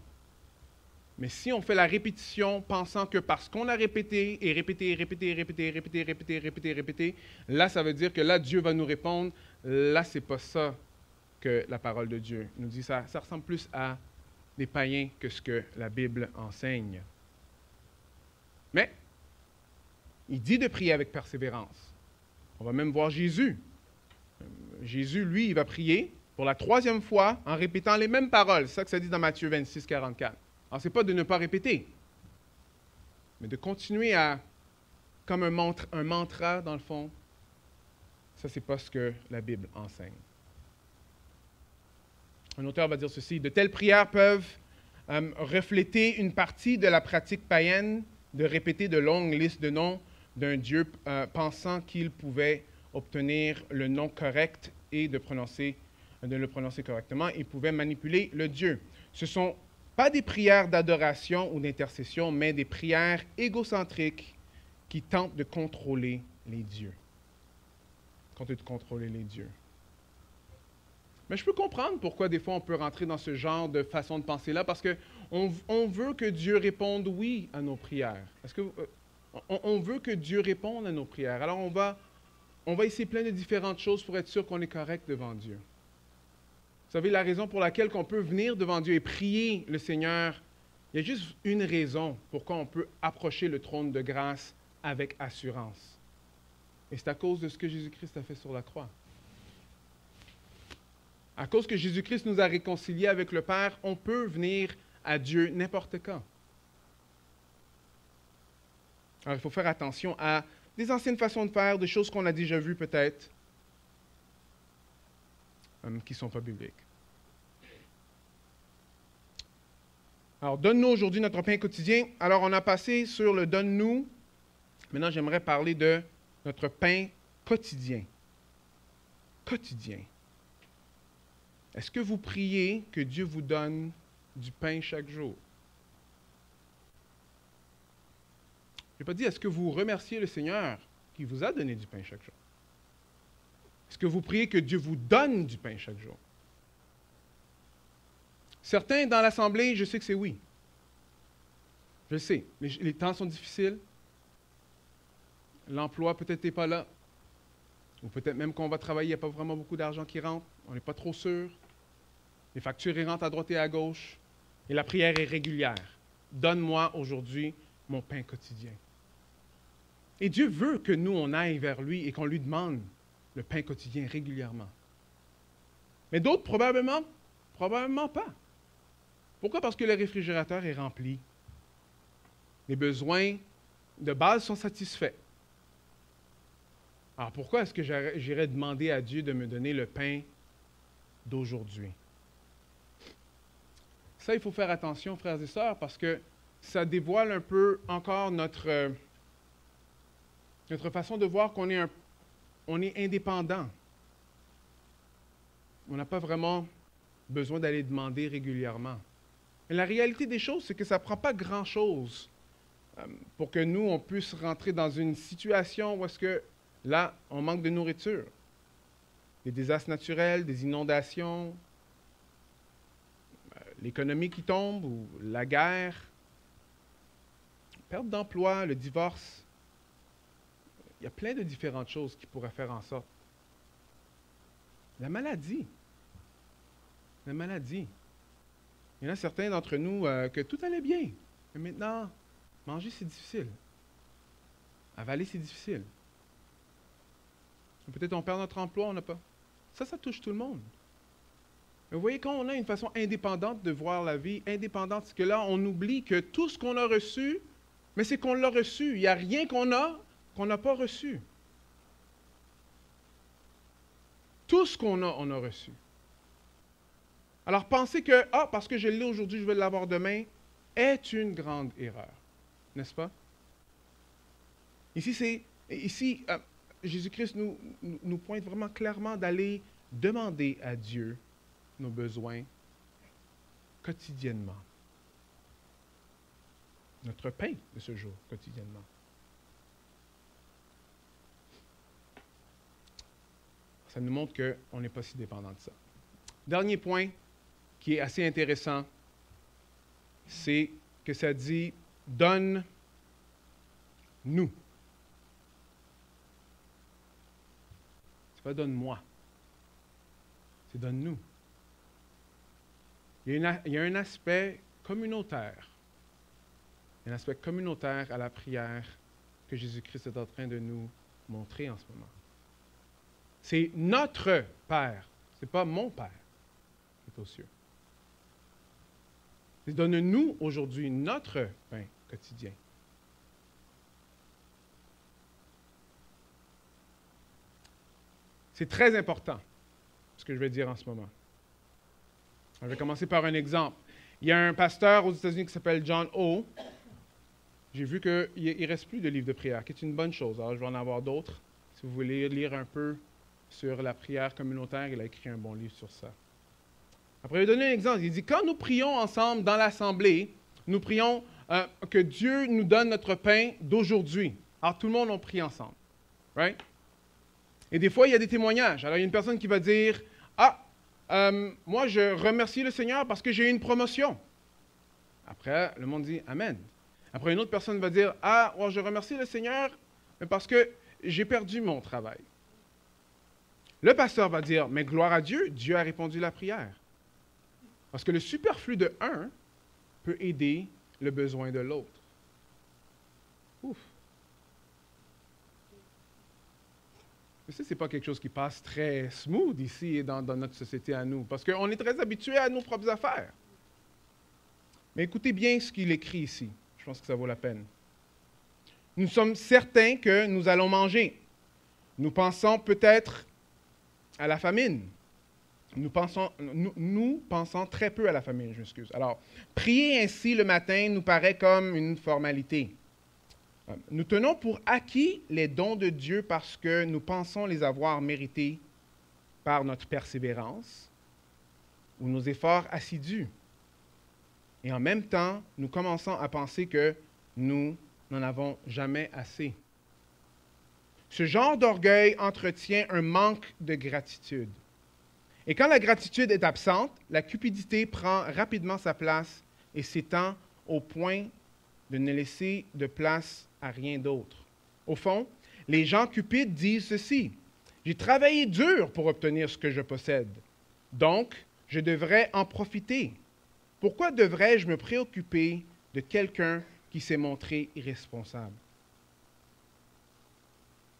Mais si on fait la répétition pensant que parce qu'on a répété et répété, répété, répété, répété, répété, répété, répété, là, ça veut dire que là, Dieu va nous répondre. Là, ce n'est pas ça que la parole de Dieu nous dit. Ça ressemble plus à des païens que ce que la Bible enseigne. Mais, il dit de prier avec persévérance. On va même voir Jésus. Jésus, lui, il va prier pour la 3e fois en répétant les mêmes paroles. C'est ça que ça dit dans Matthieu 26, 44. Alors, ce n'est pas de ne pas répéter, mais de continuer à, comme un mantra, dans le fond. Ça, ce n'est pas ce que la Bible enseigne. Un auteur va dire ceci: de telles prières peuvent refléter une partie de la pratique païenne de répéter de longues listes de noms d'un Dieu pensant qu'il pouvait obtenir le nom correct et de le prononcer correctement. Il pouvait manipuler le Dieu. Ce ne sont pas des prières d'adoration ou d'intercession, mais des prières égocentriques qui tentent de contrôler les dieux. Mais je peux comprendre pourquoi des fois on peut rentrer dans ce genre de façon de penser-là, parce qu'on veut que Dieu réponde oui à nos prières. On veut que Dieu réponde à nos prières. Alors on va essayer plein de différentes choses pour être sûr qu'on est correct devant Dieu. Vous savez, la raison pour laquelle on peut venir devant Dieu et prier le Seigneur, il y a juste une raison pourquoi on peut approcher le trône de grâce avec assurance. Et c'est à cause de ce que Jésus-Christ a fait sur la croix. À cause que Jésus-Christ nous a réconciliés avec le Père, on peut venir à Dieu n'importe quand. Alors, il faut faire attention à des anciennes façons de faire, des choses qu'on a déjà vues peut-être, qui ne sont pas bibliques. Alors, donne-nous aujourd'hui notre pain quotidien. Alors, on a passé sur le donne-nous. Maintenant, j'aimerais parler de notre pain quotidien. Quotidien. Est-ce que vous priez que Dieu vous donne du pain chaque jour? Je n'ai pas dit, est-ce que vous remerciez le Seigneur qui vous a donné du pain chaque jour? Est-ce que vous priez que Dieu vous donne du pain chaque jour? Certains dans l'Assemblée, je sais que c'est oui. Je le sais. Les temps sont difficiles. L'emploi peut-être n'est pas là. Ou peut-être même qu'on va travailler, il n'y a pas vraiment beaucoup d'argent qui rentre. On n'est pas trop sûr. Les factures rentrent à droite et à gauche. Et la prière est régulière. Donne-moi aujourd'hui mon pain quotidien. Et Dieu veut que nous, on aille vers lui et qu'on lui demande le pain quotidien régulièrement. Mais d'autres, probablement pas. Pourquoi? Parce que le réfrigérateur est rempli. Les besoins de base sont satisfaits. Alors pourquoi est-ce que j'irais demander à Dieu de me donner le pain d'aujourd'hui? Ça, il faut faire attention, frères et sœurs, parce que ça dévoile un peu encore notre façon de voir qu'on est indépendant. On n'a pas vraiment besoin d'aller demander régulièrement. Mais la réalité des choses, c'est que ça ne prend pas grand-chose pour que nous, on puisse rentrer dans une situation où est-ce que, là, on manque de nourriture. Des désastres naturels, des inondations, l'économie qui tombe ou la guerre, perte d'emploi, le divorce. Il y a plein de différentes choses qui pourraient faire en sorte. La maladie. Il y en a certains d'entre nous que tout allait bien. Mais maintenant, manger, c'est difficile. Avaler, c'est difficile. Peut-être on perd notre emploi, on n'a pas. Ça touche tout le monde. Mais vous voyez, quand on a une façon indépendante de voir la vie, indépendante, c'est que là, on oublie que tout ce qu'on a reçu, mais c'est qu'on l'a reçu. Il n'y a rien qu'on n'a pas reçu. Tout ce qu'on a, on a reçu. Alors, penser que, parce que je l'ai aujourd'hui, je vais l'avoir demain, est une grande erreur. N'est-ce pas? Ici, Jésus-Christ nous pointe vraiment clairement d'aller demander à Dieu nos besoins quotidiennement. Notre pain de ce jour, quotidiennement. ça nous montre qu'on n'est pas si dépendant de ça. Dernier point qui est assez intéressant, c'est que ça dit « donne-nous ». C'est pas « donne-moi », c'est « donne-nous ». Il y a un aspect communautaire. Un aspect communautaire à la prière que Jésus-Christ est en train de nous montrer en ce moment. C'est notre Père, ce n'est pas mon Père qui est aux cieux. Il donne-nous aujourd'hui notre pain quotidien. C'est très important, ce que je vais dire en ce moment. Je vais commencer par un exemple. Il y a un pasteur aux États-Unis qui s'appelle John O. J'ai vu qu'il ne reste plus de livres de prière, qui est une bonne chose. Alors, je vais en avoir d'autres. Si vous voulez lire un peu sur la prière communautaire, il a écrit un bon livre sur ça. Après, il a donné un exemple. Il dit, quand nous prions ensemble dans l'assemblée, nous prions que Dieu nous donne notre pain d'aujourd'hui. Alors, tout le monde, on prie ensemble. Right? Et des fois, il y a des témoignages. Alors, il y a une personne qui va dire, moi, je remercie le Seigneur parce que j'ai eu une promotion. Après, le monde dit, Amen. Après, une autre personne va dire, je remercie le Seigneur parce que j'ai perdu mon travail. Le pasteur va dire, mais gloire à Dieu, Dieu a répondu à la prière. Parce que le superflu de un peut aider le besoin de l'autre. Ouf. Mais ça, ce n'est pas quelque chose qui passe très smooth ici dans notre société à nous, parce qu'on est très habitué à nos propres affaires. Mais écoutez bien ce qu'il écrit ici. Je pense que ça vaut la peine. Nous sommes certains que nous allons manger. Nous pensons peut-être à la famine. Nous pensons très peu à la famine, je m'excuse. Alors, prier ainsi le matin nous paraît comme une formalité. Nous tenons pour acquis les dons de Dieu parce que nous pensons les avoir mérités par notre persévérance ou nos efforts assidus. Et en même temps, nous commençons à penser que nous n'en avons jamais assez. Ce genre d'orgueil entretient un manque de gratitude. Et quand la gratitude est absente, la cupidité prend rapidement sa place et s'étend au point de ne laisser de place à rien d'autre. Au fond, les gens cupides disent ceci: « J'ai travaillé dur pour obtenir ce que je possède, donc je devrais en profiter. Pourquoi devrais-je me préoccuper de quelqu'un qui s'est montré irresponsable? »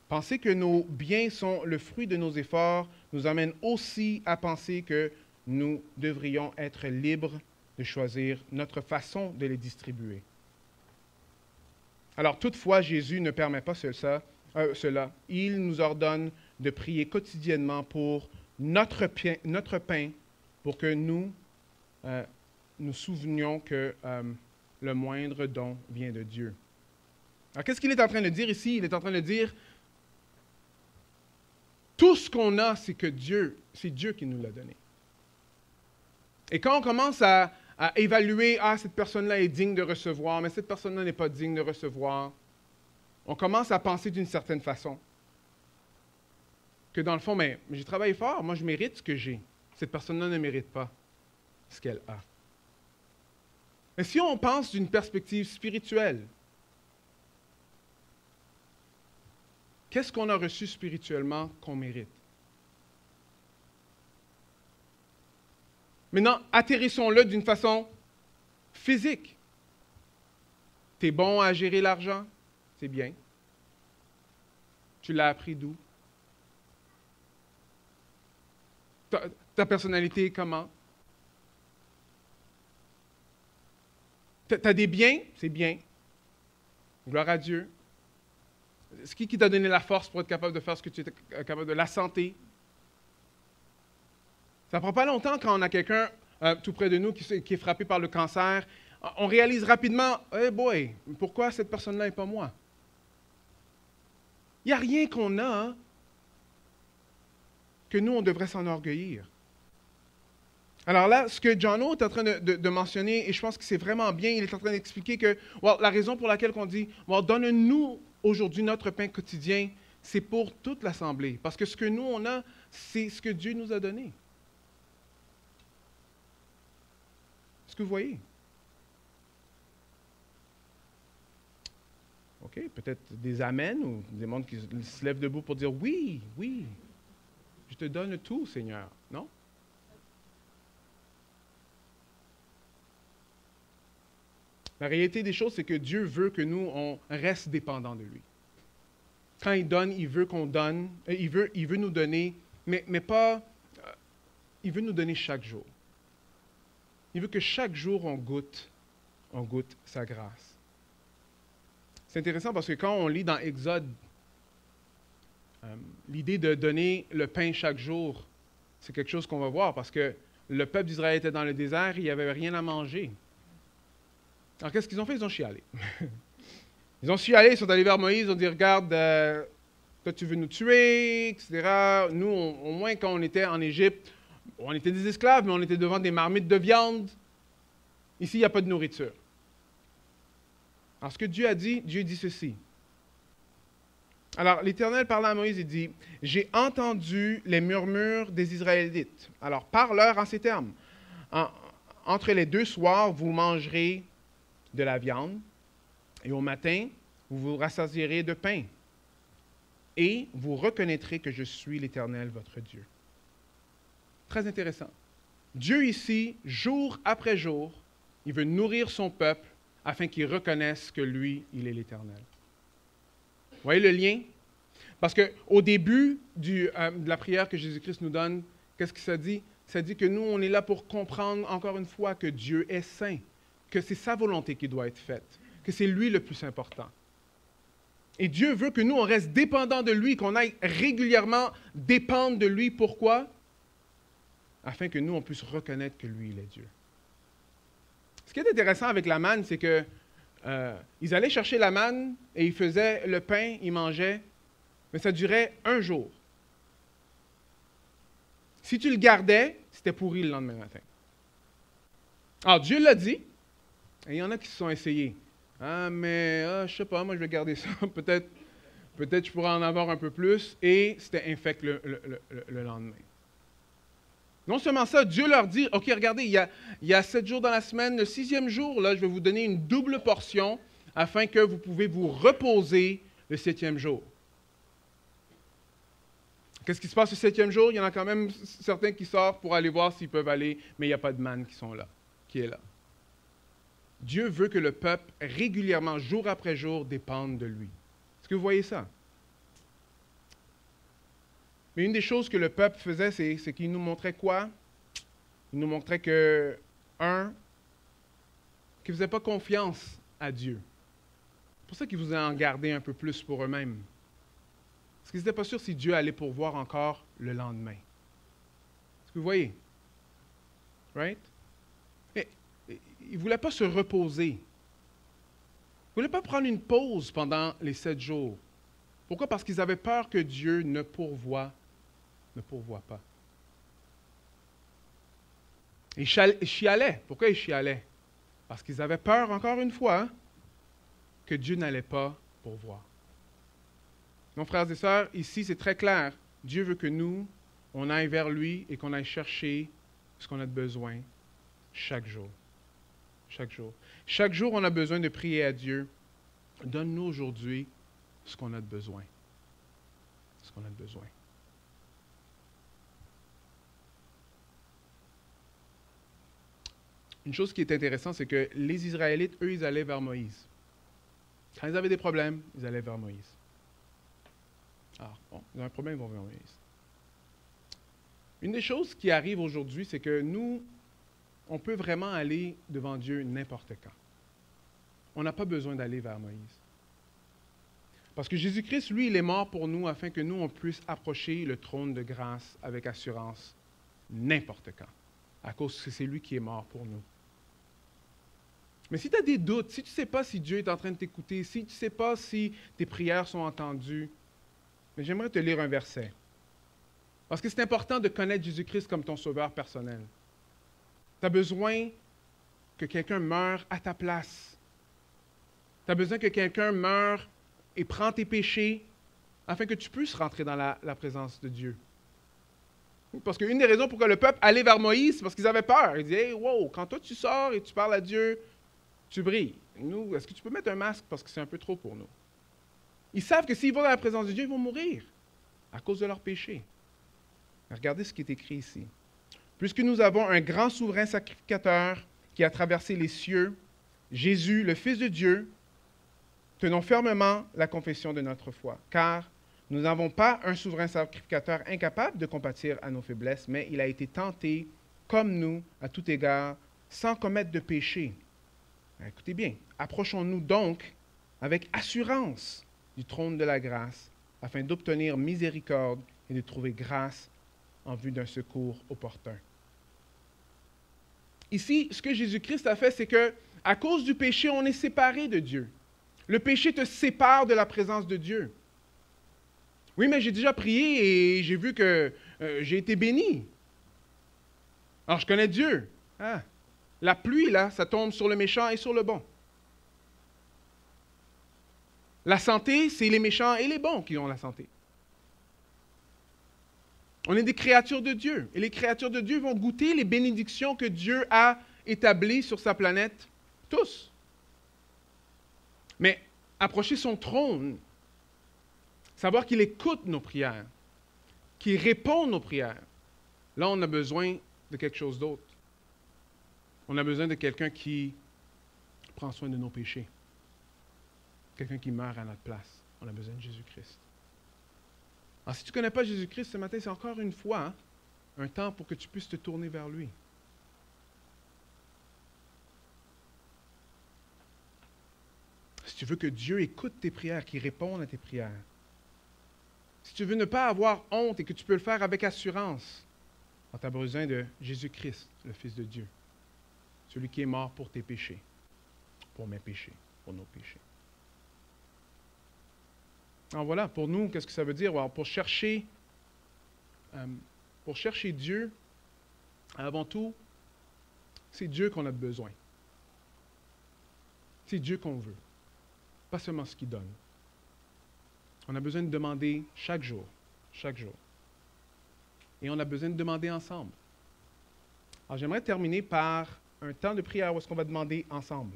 Penser que nos biens sont le fruit de nos efforts nous amène aussi à penser que nous devrions être libres de choisir notre façon de les distribuer. Alors, toutefois, Jésus ne permet pas cela. Il nous ordonne de prier quotidiennement pour notre pain pour que nous nous souvenions que le moindre don vient de Dieu. Alors, qu'est-ce qu'il est en train de dire ici? Il est en train de dire, tout ce qu'on a, c'est Dieu qui nous l'a donné. Et quand on commence à évaluer, cette personne-là est digne de recevoir, mais cette personne-là n'est pas digne de recevoir, on commence à penser d'une certaine façon. Que dans le fond, mais j'ai travaillé fort, moi je mérite ce que j'ai. Cette personne-là ne mérite pas ce qu'elle a. Mais si on pense d'une perspective spirituelle, qu'est-ce qu'on a reçu spirituellement qu'on mérite? Maintenant, atterrissons-le d'une façon physique. Tu es bon à gérer l'argent? C'est bien. Tu l'as appris d'où? Ta personnalité est comment? Tu as des biens? C'est bien. Gloire à Dieu. C'est qui t'a donné la force pour être capable de faire ce que tu es capable de? La santé. Ça ne prend pas longtemps quand on a quelqu'un tout près de nous qui est frappé par le cancer. On réalise rapidement, « Hey boy, pourquoi cette personne-là n'est pas moi? » Il n'y a rien qu'on a que nous, on devrait s'enorgueillir. Alors là, ce que John O est en train de mentionner, et je pense que c'est vraiment bien, il est en train d'expliquer que la raison pour laquelle on dit « Donne-nous aujourd'hui notre pain quotidien », c'est pour toute l'assemblée. Parce que ce que nous, on a, c'est ce que Dieu nous a donné. Est-ce que vous voyez? OK, peut-être des amens ou des mondes qui se lèvent debout pour dire oui, oui, je te donne tout, Seigneur. Non? La réalité des choses, c'est que Dieu veut que nous, on reste dépendants de lui. Quand il donne, il veut qu'on donne, il veut nous donner, mais pas, il veut nous donner chaque jour. Il veut que chaque jour, on goûte sa grâce. C'est intéressant parce que quand on lit dans Exode, l'idée de donner le pain chaque jour, c'est quelque chose qu'on va voir parce que le peuple d'Israël était dans le désert, il n'y avait rien à manger. Alors qu'est-ce qu'ils ont fait? Ils ont chialé. Ils ont chialé, ils sont allés vers Moïse, ils ont dit, regarde, toi tu veux nous tuer, etc. Nous, au moins quand on était en Égypte, on était des esclaves, mais on était devant des marmites de viande. Ici, il n'y a pas de nourriture. Alors, ce que Dieu a dit, Dieu dit ceci. Alors, l'Éternel parla à Moïse et dit, « J'ai entendu les murmures des Israélites. Alors, parle-leur en ces termes. Entre les 2 soirs, vous mangerez de la viande, et au matin, vous vous rassasierez de pain. Et vous reconnaîtrez que je suis l'Éternel, votre Dieu. » Très intéressant. Dieu ici, jour après jour, il veut nourrir son peuple afin qu'il reconnaisse que lui, il est l'Éternel. Vous voyez le lien? Parce qu'au début de la prière que Jésus-Christ nous donne, qu'est-ce que ça dit? Ça dit que nous, on est là pour comprendre encore une fois que Dieu est saint, que c'est sa volonté qui doit être faite, que c'est lui le plus important. Et Dieu veut que nous, on reste dépendants de lui, qu'on aille régulièrement dépendre de lui. Pourquoi? Afin que nous, on puisse reconnaître que lui, il est Dieu. Ce qui est intéressant avec la manne, c'est que ils allaient chercher la manne et ils faisaient le pain, ils mangeaient, mais ça durait 1 jour. Si tu le gardais, c'était pourri le lendemain matin. Alors, Dieu l'a dit, et il y en a qui se sont essayés. Ah, mais je sais pas, moi je vais garder ça, peut-être je pourrais en avoir un peu plus, et c'était infect le lendemain. Non seulement ça, Dieu leur dit, OK, regardez, il y a 7 jours dans la semaine, le 6e jour, là, je vais vous donner une double portion afin que vous pouvez vous reposer le 7e jour. Qu'est-ce qui se passe le 7e jour? Il y en a quand même certains qui sortent pour aller voir s'ils peuvent aller, mais il n'y a pas de manne qui est là. Dieu veut que le peuple, régulièrement, jour après jour, dépende de lui. Est-ce que vous voyez ça? Mais une des choses que le peuple faisait, c'est qu'il nous montrait quoi? Il nous montrait que, qu'ils ne faisaient pas confiance à Dieu. C'est pour ça qu'ils vous en gardaient un peu plus pour eux-mêmes. Parce qu'ils n'étaient pas sûrs si Dieu allait pourvoir encore le lendemain. Est-ce que vous voyez? Right? Mais ils ne voulaient pas se reposer. Ils ne voulaient pas prendre une pause pendant les 7 jours. Pourquoi? Parce qu'ils avaient peur que Dieu ne pourvoie pas. Ils chialaient. Pourquoi ils chialaient? Parce qu'ils avaient peur, encore une fois, que Dieu n'allait pas pourvoir. Mon frères et sœurs, ici c'est très clair. Dieu veut que nous, on aille vers lui et qu'on aille chercher ce qu'on a de besoin chaque jour. Chaque jour. Chaque jour, on a besoin de prier à Dieu. Donne-nous aujourd'hui ce qu'on a de besoin. Ce qu'on a de besoin. Une chose qui est intéressante, c'est que les Israélites, eux, ils allaient vers Moïse. Quand ils avaient des problèmes, ils allaient vers Moïse. Alors, bon, ils ont un problème, ils vont vers Moïse. Une des choses qui arrive aujourd'hui, c'est que nous, on peut vraiment aller devant Dieu n'importe quand. On n'a pas besoin d'aller vers Moïse. Parce que Jésus-Christ, lui, il est mort pour nous afin que nous, on puisse approcher le trône de grâce avec assurance n'importe quand. À cause que c'est lui qui est mort pour nous. Mais si tu as des doutes, si tu ne sais pas si Dieu est en train de t'écouter, si tu ne sais pas si tes prières sont entendues, mais j'aimerais te lire un verset. Parce que c'est important de connaître Jésus-Christ comme ton sauveur personnel. Tu as besoin que quelqu'un meure à ta place. Tu as besoin que quelqu'un meure et prend tes péchés afin que tu puisses rentrer dans la présence de Dieu. Parce qu'une des raisons pourquoi le peuple allait vers Moïse, c'est parce qu'ils avaient peur. Ils disaient, hey, wow, quand toi tu sors et tu parles à Dieu, tu brilles. Nous, est-ce que tu peux mettre un masque parce que c'est un peu trop pour nous? Ils savent que s'ils vont dans la présence de Dieu, ils vont mourir à cause de leur péché. Regardez ce qui est écrit ici. Puisque nous avons un grand souverain sacrificateur qui a traversé les cieux, Jésus, le Fils de Dieu, tenons fermement la confession de notre foi, car nous n'avons pas un souverain sacrificateur incapable de compatir à nos faiblesses, mais il a été tenté, comme nous, à tout égard, sans commettre de péché. Écoutez bien, approchons-nous donc avec assurance du trône de la grâce, afin d'obtenir miséricorde et de trouver grâce en vue d'un secours opportun. Ici, ce que Jésus-Christ a fait, c'est que, à cause du péché, on est séparé de Dieu. Le péché te sépare de la présence de Dieu. Oui, mais j'ai déjà prié et j'ai vu que j'ai été béni. Alors, je connais Dieu. Ah, la pluie, là, ça tombe sur le méchant et sur le bon. La santé, c'est les méchants et les bons qui ont la santé. On est des créatures de Dieu. Et les créatures de Dieu vont goûter les bénédictions que Dieu a établies sur sa planète. Tous. Mais approcher son trône, savoir qu'il écoute nos prières, qu'il répond nos prières, là, on a besoin de quelque chose d'autre. On a besoin de quelqu'un qui prend soin de nos péchés. Quelqu'un qui meurt à notre place. On a besoin de Jésus-Christ. Alors, si tu ne connais pas Jésus-Christ ce matin, c'est encore une fois un temps pour que tu puisses te tourner vers lui. Si tu veux que Dieu écoute tes prières, qu'il réponde à tes prières, si tu veux ne pas avoir honte et que tu peux le faire avec assurance, tu as besoin de Jésus-Christ, le Fils de Dieu, celui qui est mort pour tes péchés, pour mes péchés, pour nos péchés. Alors voilà, pour nous, qu'est-ce que ça veut dire? Alors, pour chercher Dieu, avant tout, c'est Dieu qu'on a besoin. C'est Dieu qu'on veut, pas seulement ce qu'il donne. On a besoin de demander chaque jour. Et on a besoin de demander ensemble. Alors j'aimerais terminer par un temps de prière où est-ce qu'on va demander ensemble.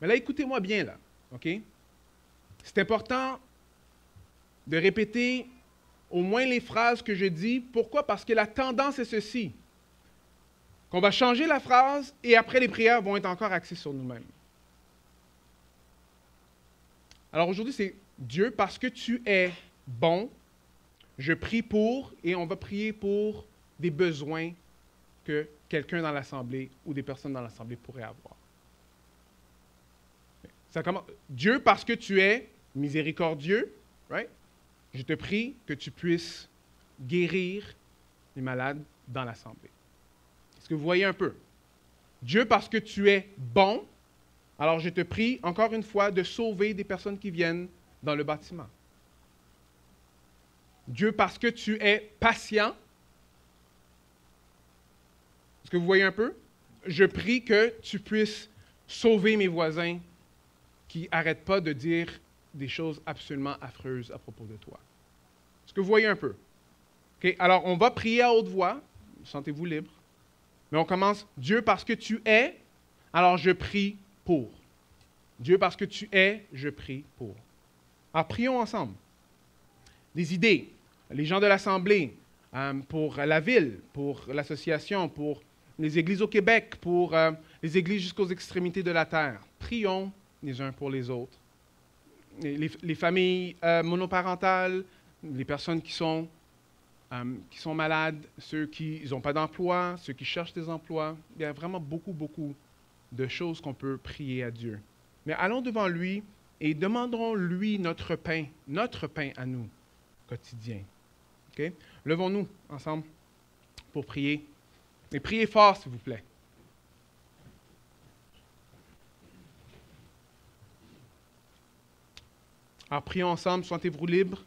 Mais là, écoutez-moi bien, là, OK? C'est important de répéter au moins les phrases que je dis. Pourquoi? Parce que la tendance est ceci. Qu'on va changer la phrase et après les prières vont être encore axées sur nous-mêmes. Alors aujourd'hui, c'est Dieu, parce que tu es bon, je prie pour, et on va prier pour des besoins que quelqu'un dans l'Assemblée ou des personnes dans l'Assemblée pourraient avoir. Ça commence. Dieu, parce que tu es miséricordieux, right? Je te prie que tu puisses guérir les malades dans l'Assemblée. Est-ce que vous voyez un peu? Dieu, parce que tu es bon, alors je te prie, encore une fois, de sauver des personnes qui viennent dans le bâtiment. Dieu, parce que tu es patient, est-ce que vous voyez un peu? Je prie que tu puisses sauver mes voisins qui n'arrêtent pas de dire des choses absolument affreuses à propos de toi. Est-ce que vous voyez un peu? Okay? Alors, on va prier à haute voix. Sentez-vous libre. Mais on commence. Dieu, parce que tu es, alors je prie pour. Dieu, parce que tu es, je prie pour. Alors, prions ensemble. Des idées. Les gens de l'Assemblée, pour la ville, pour l'association, pour les églises au Québec, pour les églises jusqu'aux extrémités de la terre. Prions les uns pour les autres. Les familles monoparentales, les personnes qui sont malades, ceux qui n'ont pas d'emploi, ceux qui cherchent des emplois. Il y a vraiment beaucoup de choses qu'on peut prier à Dieu. Mais allons devant lui et demandons-lui notre pain à nous, quotidien. Okay? Levons-nous ensemble pour prier. Mais priez fort, s'il vous plaît. Alors, prions ensemble, sentez-vous libres.